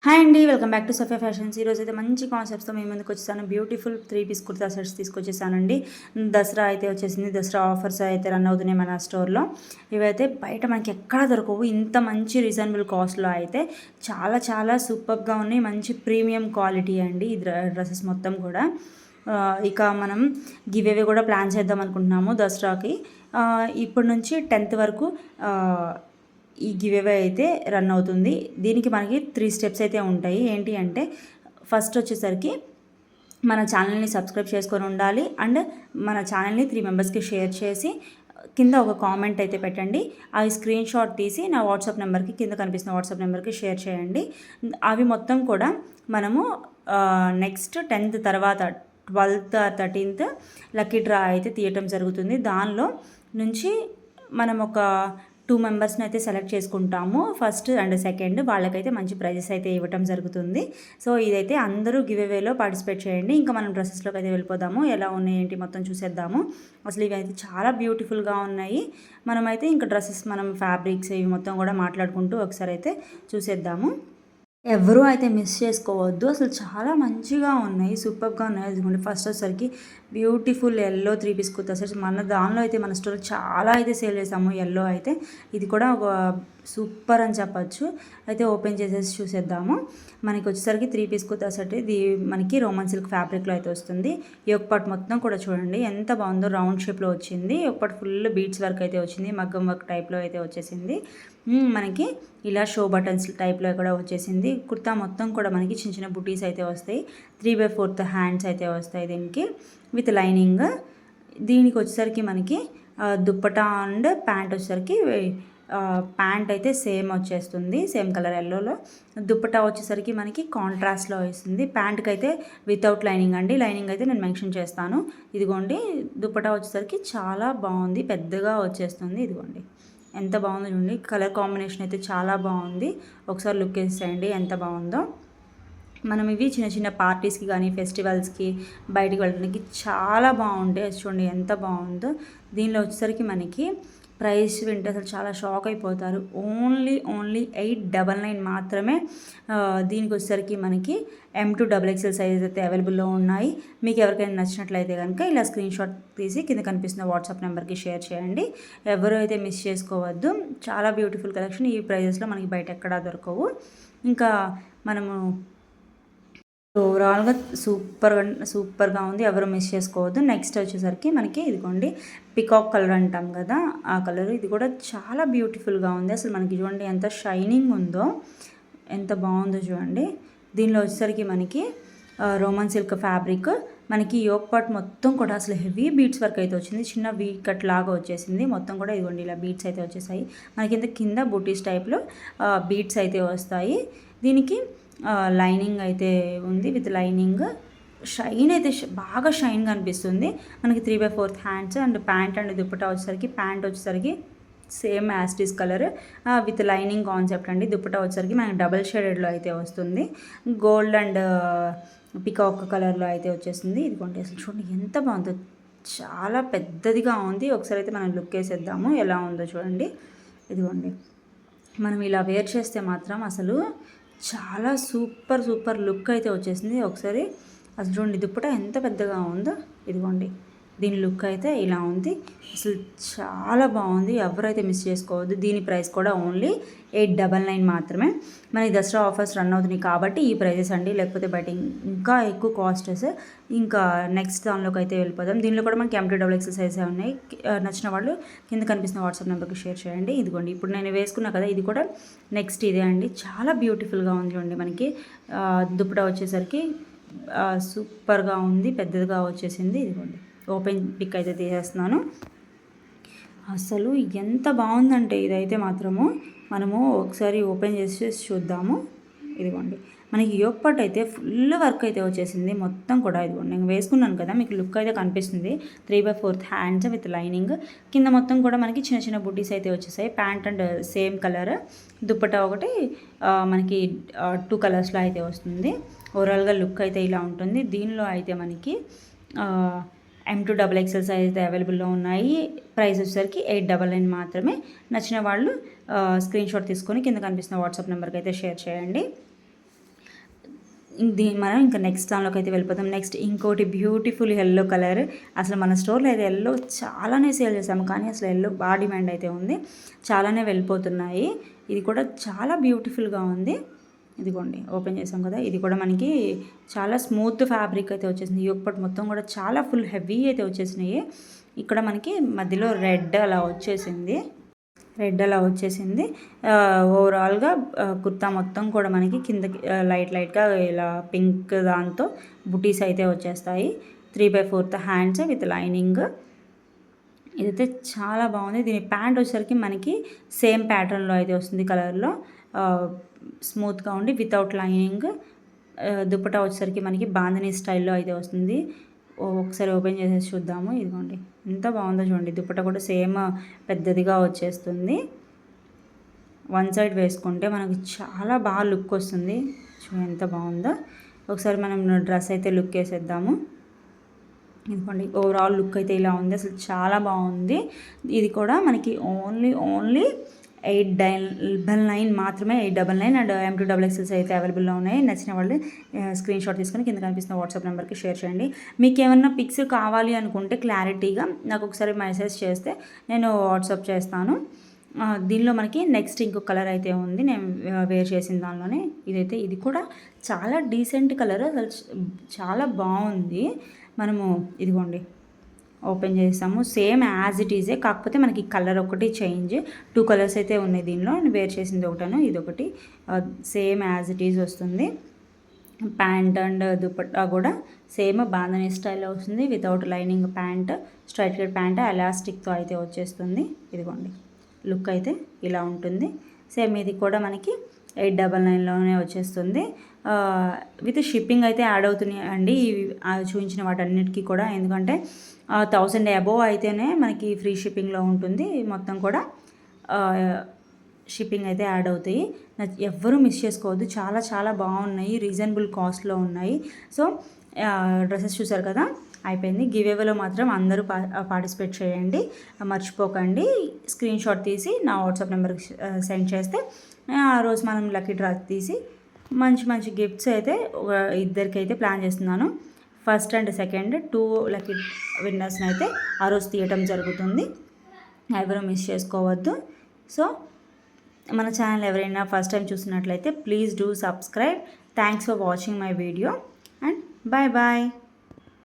Hi అండి. Welcome back to Safia fashions. ఈరోజైతే మంచి కాన్సెప్ట్స్తో మీ ముందుకు వచ్చేసాను. బ్యూటిఫుల్ 3 పీస్ కుర్తా సెట్స్ తీసుకొచ్చేసానండి. దసరా అయితే వచ్చేసింది. దసరా ఆఫర్స్ అయితే రన్ అవుతున్నాయి మన స్టోర్లో. ఇవైతే బయట మనకి ఎక్కడ దొరకవు. ఇంత మంచి రీజనబుల్ కాస్ట్లో అయితే చాలా చాలా సూపర్గా ఉన్నాయి. మంచి ప్రీమియం క్వాలిటీ అండి ఈ డ్రెస్సెస్ మొత్తం కూడా. ఇక మనం గివేవే కూడా ప్లాన్ చేద్దాం అనుకుంటున్నాము దసరాకి. ఇప్పటి నుంచి 10th వరకు ఈ గివేవే అయితే రన్ అవుతుంది. దీనికి మనకి 3 స్టెప్స్ అయితే ఉంటాయి. ఏంటి అంటే ఫస్ట్ వచ్చేసరికి మన ఛానల్ని సబ్స్క్రైబ్ చేసుకొని ఉండాలి. అండ్ మన ఛానల్ని 3 మెంబర్స్కి షేర్ చేసి కింద ఒక కామెంట్ అయితే పెట్టండి. అవి స్క్రీన్ షాట్ తీసి నా వాట్సాప్ నెంబర్కి, కింద కనిపిస్తున్న వాట్సాప్ నెంబర్కి షేర్ చేయండి. అవి మొత్తం కూడా మనము నెక్స్ట్ 10th తర్వాత 12th 13th లక్కీ డ్రా అయితే తీయటం జరుగుతుంది. దానిలో నుంచి మనం ఒక 2 మెంబర్స్ని అయితే సెలెక్ట్ చేసుకుంటాము. ఫస్ట్ అండ్ సెకండ్ వాళ్ళకైతే మంచి ప్రైజెస్ అయితే ఇవ్వటం జరుగుతుంది. సో ఇదైతే అందరూ గివేవేలో పార్టిసిపేట్ చేయండి. ఇంకా మనం డ్రెస్సెస్లోకి అయితే వెళ్ళిపోదాము. ఎలా ఉన్నాయి ఏంటి మొత్తం చూసేద్దాము. అసలు ఇవి అయితే చాలా బ్యూటిఫుల్గా ఉన్నాయి. మనమైతే ఇంకా డ్రెస్సెస్ మనం ఫ్యాబ్రిక్స్ ఇవి మొత్తం కూడా మాట్లాడుకుంటూ ఒకసారి అయితే చూసేద్దాము. ఎవరూ అయితే మిస్ చేసుకోవద్దు. అసలు చాలా మంచిగా ఉన్నాయి, సూపర్గా ఉన్నాయి. అదిగోండి ఫస్ట్ వచ్చేసరికి beautiful yellow 3 piece kurta sets. మన దానిలో అయితే మన స్టోర్ చాలా అయితే సేల్ చేసాము ఎల్లో అయితే. ఇది కూడా ఒక సూపర్ అని చెప్పచ్చు. అయితే ఓపెన్ చేసేసి చూసేద్దాము. మనకి వచ్చేసరికి 3 పీస్ కుర్తా సెట్. ఇది మనకి రోమన్ సిల్క్ ఫ్యాబ్రిక్లో అయితే వస్తుంది. ఈ ఒక పార్ట్ మొత్తం కూడా చూడండి ఎంత బాగుందో, రౌండ్ షేప్లో వచ్చింది. ఒక పార్ట్ ఫుల్ బీడ్స్ వర్క్ అయితే వచ్చింది, మగ్గం వర్క్ టైప్లో అయితే వచ్చేసింది. మనకి ఇలా షో బటన్స్ టైప్లో కూడా వచ్చేసింది. కుర్తా మొత్తం కూడా మనకి చిన్న చిన్న బుటీస్ అయితే వస్తాయి. 3/4 హ్యాండ్స్ అయితే వస్తాయి దీనికి విత్ లైనింగ్. దీనికి వచ్చేసరికి మనకి దుప్పటా అండ్ ప్యాంట్ వచ్చేసరికి ప్యాంట్ అయితే సేమ్ వచ్చేస్తుంది, సేమ్ కలర్ ఎల్లోలో. దుప్పటా వచ్చేసరికి మనకి కాంట్రాస్ట్లో వస్తుంది. ప్యాంట్కి అయితే వితౌట్ లైనింగ్ అండి. లైనింగ్ అయితే నేను మెన్షన్ చేస్తాను. ఇదిగోండి దుప్పటా వచ్చేసరికి చాలా బాగుంది, పెద్దగా వచ్చేస్తుంది. ఇదిగోండి ఎంత బాగుందో చూడండి. కలర్ కాంబినేషన్ అయితే చాలా బాగుంది. ఒకసారి లుక్ వేసేయండి ఎంత బాగుందో. మనం ఇవి చిన్న చిన్న పార్టీస్కి కానీ ఫెస్టివల్స్కి బయటికి వెళ్ళడానికి చాలా బాగుంటాయి. చూడండి ఎంత బాగుందో. దీనిలో వచ్చేసరికి మనకి ప్రైస్ వింటే అసలు చాలా షాక్ అయిపోతారు. ఓన్లీ 899 మాత్రమే. దీనికి వచ్చేసరికి మనకి M to XXL సైజ్ అయితే అవైలబుల్లో ఉన్నాయి. మీకు ఎవరికైనా నచ్చినట్లయితే కనుక ఇలా స్క్రీన్ షాట్ తీసి కింద కనిపిస్తున్న వాట్సాప్ నెంబర్కి షేర్ చేయండి. ఎవరు అయితే మిస్ చేసుకోవద్దు. చాలా బ్యూటిఫుల్ కలెక్షన్. ఈ ప్రైజెస్లో మనకి బయట ఎక్కడా దొరకవు. ఇంకా మనము ఓవరాల్గా సూపర్గా ఉంది. ఎవరు మిస్ చేసుకోవద్దు. నెక్స్ట్ వచ్చేసరికి మనకి ఇదిగోండి పికాక్ కలర్ అంటాం కదా, ఆ కలర్. ఇది కూడా చాలా బ్యూటిఫుల్గా ఉంది. అసలు మనకి చూడండి ఎంత షైనింగ్ ఉందో, ఎంత బాగుందో చూడండి. దీనిలో వచ్చేసరికి మనకి రోమన్ సిల్క్ ఫ్యాబ్రిక్. మనకి యోక్ పార్ట్ మొత్తం కూడా అసలు హెవీ బీడ్స్ వర్క్ అయితే వచ్చింది. చిన్న వీ కట్ లాగా వచ్చేసింది. మొత్తం కూడా ఇదిగోండి ఇలా బీడ్స్ అయితే వచ్చేసాయి. మనకి కింద బూటీస్ టైప్లో బీడ్స్ అయితే వస్తాయి. దీనికి లైనింగ్ అయితే ఉంది విత్ లైనింగ్. షైన్ అయితే బాగా షైన్గా అనిపిస్తుంది. మనకి 3/4 hands and pant and dupatta వచ్చేసరికి, ప్యాంట్ వచ్చేసరికి సేమ్ యాస్టీస్ కలర్ విత్ లైనింగ్ కాన్సెప్ట్ అండి. దుప్పటా వచ్చేసరికి మనకి డబల్ షేడెడ్లో అయితే వస్తుంది. గోల్డ్ అండ్ పికాక్ కలర్లో అయితే వచ్చేసింది. ఇదిగోండి అసలు చూడండి ఎంత బాగుందో, చాలా పెద్దదిగా ఉంది. ఒకసారి అయితే మనం లుక్ వేసేద్దాము ఎలా ఉందో చూడండి. ఇదిగోండి మనం ఇలా వేర్ చేస్తే మాత్రం అసలు చాలా సూపర్ లుక్ అయితే వచ్చేసింది. ఒకసారి అసలు చూడండి దుప్పట ఎంత పెద్దగా ఉందో. ఇదిగోండి దీని లుక్ అయితే ఇలా ఉంది. అసలు చాలా బాగుంది. ఎవరైతే మిస్ చేసుకోవద్దు. దీని ప్రైస్ కూడా ఓన్లీ 899 మాత్రమే. మనకి దసరా ఆఫర్స్ రన్ అవుతున్నాయి కాబట్టి ఈ ప్రైజెస్ అండి. లేకపోతే బయట ఇంకా ఎక్కువ కాస్టెస్. ఇంకా నెక్స్ట్ దానిలోకి అయితే వెళ్ళిపోదాం. దీనిలో కూడా మనకి M to XXL సైజ్ ఉన్నాయి. నచ్చిన వాళ్ళు కింద కనిపిస్తున్న వాట్సాప్ నెంబర్కి షేర్ చేయండి. ఇదిగోండి ఇప్పుడు నేను వేసుకున్నా కదా, ఇది కూడా నెక్స్ట్ ఇదే అండి. చాలా బ్యూటిఫుల్గా ఉంది చూడండి. మనకి దుప్పటా వచ్చేసరికి సూపర్గా ఉంది, పెద్దదిగా వచ్చేసింది. ఇదిగోండి ఓపెన్ పిక్ అయితే తీసేస్తున్నాను. అసలు ఎంత బాగుందంటే ఇదైతే మాత్రము మనము ఒకసారి ఓపెన్ చేసి చూద్దాము. ఇదిగోండి మనకి యోక్ పార్ట్ అయితే ఫుల్ వర్క్ అయితే వచ్చేసింది మొత్తం కూడా. ఇదిగోండి నేను వేసుకున్నాను కదా, మీకు లుక్ అయితే కనిపిస్తుంది. 3/4 హ్యాండ్స్ విత్ లైనింగ్. కింద మొత్తం కూడా మనకి చిన్న చిన్న బుటీస్ అయితే వచ్చేసాయి. Pant and same colour. Dupatta ఒకటి మనకి 2 కలర్స్లో అయితే వస్తుంది. ఓవరాల్గా లుక్ అయితే ఇలా ఉంటుంది. దీనిలో అయితే మనకి M to XXL సైజ్ అయితే అవైలబుల్లో ఉన్నాయి. ప్రైస్ వచ్చేసరికి 899 మాత్రమే. నచ్చిన వాళ్ళు స్క్రీన్ షాట్ తీసుకొని కింద కనిపిస్తున్న వాట్సాప్ నెంబర్కి అయితే షేర్ చేయండి. మనం ఇంకా నెక్స్ట్ దానిలోకి అయితే వెళ్ళిపోతాం. నెక్స్ట్ ఇంకోటి బ్యూటిఫుల్ యెల్లో కలర్. అసలు మన స్టోర్లో అయితే యెల్లో చాలానే సేల్ చేసాము, కానీ అసలు యెల్లో బాగా డిమాండ్ అయితే ఉంది, చాలానే వెళ్ళిపోతున్నాయి. ఇది కూడా చాలా బ్యూటిఫుల్గా ఉంది. ఇదిగోండి ఓపెన్ చేసాం కదా, ఇది కూడా మనకి చాలా స్మూత్ ఫ్యాబ్రిక్ అయితే వచ్చేసింది. యోగపట్ మొత్తం కూడా చాలా ఫుల్ హెవీ అయితే వచ్చేసినాయి. ఇక్కడ మనకి మధ్యలో రెడ్ అలా వచ్చేసింది. ఓవరాల్గా కుర్తా మొత్తం కూడా మనకి కిందకి లైట్గా ఇలా పింక్ దాంతో బుటీస్ అయితే వచ్చేస్తాయి. 3/4 హ్యాండ్స్ విత్ లైనింగ్. ఇదైతే చాలా బాగుంది. దీని ప్యాంట్ వచ్చేసరికి మనకి సేమ్ ప్యాటర్న్లో అయితే వస్తుంది, కలర్లో స్మూత్గా ఉండి వితౌట్ లైనింగ్. దుపట్టా వచ్చేసరికి మనకి బాంధనీ స్టైల్లో అయితే వస్తుంది. ఒకసారి ఓపెన్ చేసేసి చూద్దాము. ఇదిగోండి ఎంత బాగుందో చూడండి. దుపట్టా కూడా సేమ్ పెద్దదిగా వచ్చేస్తుంది. వన్ సైడ్ వేసుకుంటే మనకి చాలా బాగా లుక్ వస్తుంది. చూడండి ఎంత బాగుందో. ఒకసారి మనం డ్రెస్ అయితే లుక్ వేసేద్దాము. ఇదిగోండి ఓవరాల్ లుక్ అయితే ఇలా ఉంది. అసలు చాలా బాగుంది. ఇది కూడా మనకి ఓన్లీ 899 మాత్రమే. 899 అండ్ M2XXL అయితే అవైలబుల్లో ఉన్నాయి. నచ్చిన వాళ్ళు స్క్రీన్ షాట్ తీసుకొని కింద కనిపిస్తున్న వాట్సాప్ నెంబర్కి షేర్ చేయండి. మీకు ఏమన్నా పిక్స్ కావాలి అనుకుంటే క్లారిటీగా నాకు ఒకసారి మెసేజ్ చేస్తే నేను వాట్సాప్ చేస్తాను. దీనిలో మనకి నెక్స్ట్ ఇంకో కలర్ అయితే ఉంది, నేను వేర్ చేసిన దానిలోనే. ఇది కూడా చాలా డీసెంట్ కలర్, అసలు చాలా బాగుంది. మనము ఇదిగోండి ఓపెన్ చేసాము, సేమ్ యాజ్ ఇట్ ఈజే, కాకపోతే మనకి కలర్ ఒకటి చేంజ్. 2 కలర్స్ అయితే ఉన్నాయి దీనిలో. నేను వేర్ చేసింది ఒకటను, ఇదొకటి. సేమ్ యాజ్ ఇట్ ఈజ్ వస్తుంది. ప్యాంట్ అండ్ దుపట్టా కూడా సేమ్ బాంధనీ స్టైల్లో వస్తుంది, without lining pant, straight cut pant ఎలాస్టిక్తో అయితే వచ్చేస్తుంది. ఇదిగోండి లుక్ అయితే ఇలా ఉంటుంది. సేమ్ ఇది కూడా మనకి 899లోనే వచ్చేస్తుంది. విత్ షిప్పింగ్ అయితే యాడ్ అవుతున్నాయి అండి చూపించిన వాటన్నిటికీ కూడా. ఎందుకంటే 1000 అబోవ్ అయితేనే మనకి ఫ్రీ షిప్పింగ్లో ఉంటుంది. మొత్తం కూడా షిప్పింగ్ అయితే యాడ్ అవుతాయి. ఎవ్వరూ మిస్ చేసుకోవద్దు. చాలా చాలా బాగున్నాయి, రీజనబుల్ కాస్ట్లో ఉన్నాయి. సో డ్రెస్సెస్ చూసారు కదా, అయిపోయింది. గివేవేలో మాత్రం అందరూ పార్టిసిపేట్ చేయండి, మర్చిపోకండి. స్క్రీన్ షాట్ తీసి నా వాట్సాప్ నెంబర్కి సెండ్ చేస్తే ఆ రోజు మనం లక్కీ డ్రా తీసి మంచి గిఫ్ట్స్ అయితే ఇద్దరికైతే ప్లాన్ చేస్తున్నాను. ఫస్ట్ అండ్ సెకండ్ 2 లక్కీ విన్నర్స్ని అయితే ఆ రోజు తీయటం జరుగుతుంది. ఎవరు మిస్ చేసుకోవద్దు. సో మన ఛానల్ ఎవరైనా ఫస్ట్ టైం చూసినట్లయితే please do subscribe. Thanks for watching my video and bye.